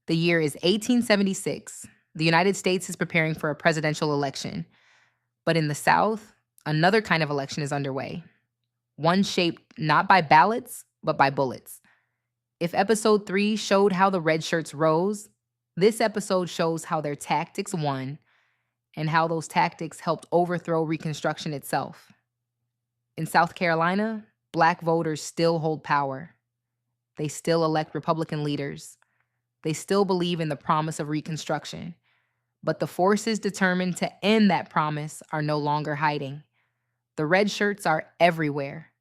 The year is 1876. The United States is preparing for a presidential election. But in the South, another kind of election is underway. One shaped not by ballots, but by bullets. If episode 3 showed how the red shirts rose, this episode shows how their tactics won and how those tactics helped overthrow Reconstruction itself. In South Carolina, Black voters still hold power. They still elect Republican leaders. They still believe in the promise of Reconstruction. But the forces determined to end that promise are no longer hiding. The red shirts are everywhere.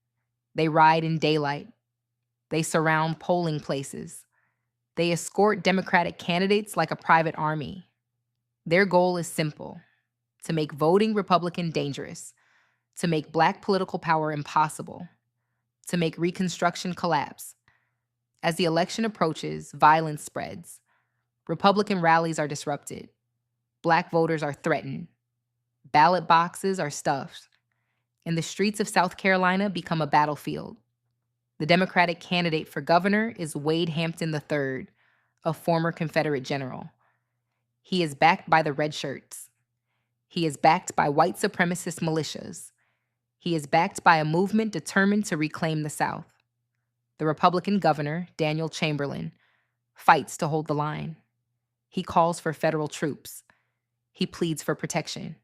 They ride in daylight. They surround polling places. They escort Democratic candidates like a private army. Their goal is simple: to make voting Republican dangerous, to make Black political power impossible, to make Reconstruction collapse. As the election approaches, violence spreads. Republican rallies are disrupted. Black voters are threatened. Ballot boxes are stuffed. And the streets of South Carolina become a battlefield. The Democratic candidate for governor is Wade Hampton III, a former Confederate general. He is backed by the red shirts. He is backed by white supremacist militias. He is backed by a movement determined to reclaim the South. The Republican governor, Daniel Chamberlain, fights to hold the line. He calls for federal troops. He pleads for protection.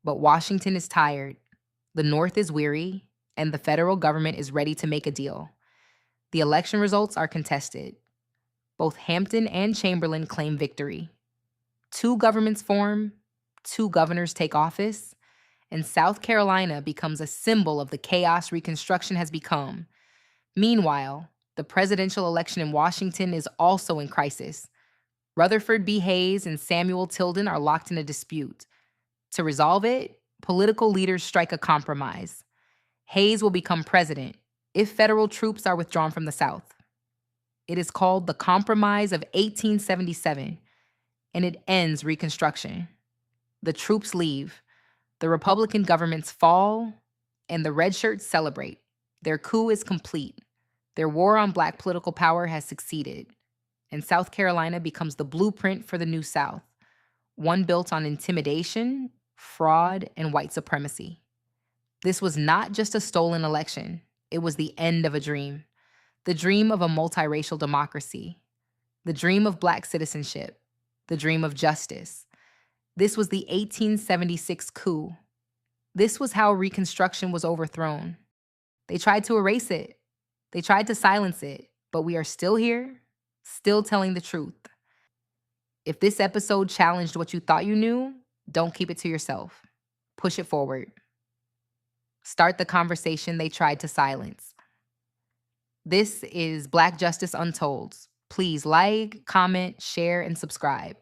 But Washington is tired. The North is weary, and the federal government is ready to make a deal. The election results are contested. Both Hampton and Chamberlain claim victory. 2 governments form, 2 governors take office, and South Carolina becomes a symbol of the chaos Reconstruction has become. Meanwhile, the presidential election in Washington is also in crisis. Rutherford B. Hayes and Samuel Tilden are locked in a dispute. To resolve it, political leaders strike a compromise. Hayes will become president if federal troops are withdrawn from the South. It is called the Compromise of 1877, and it ends Reconstruction. The troops leave, the Republican governments fall, and the red shirts celebrate. Their coup is complete. Their war on Black political power has succeeded, and South Carolina becomes the blueprint for the new South, one built on intimidation, fraud, and white supremacy. This was not just a stolen election. It was the end of a dream. The dream of a multiracial democracy. The dream of Black citizenship. The dream of justice. This was the 1876 coup. This was how Reconstruction was overthrown. They tried to erase it. They tried to silence it. But we are still here, still telling the truth. If this episode challenged what you thought you knew, don't keep it to yourself. Push it forward. Start the conversation they tried to silence. This is Black Justice Untold. Please like, comment, share, and subscribe.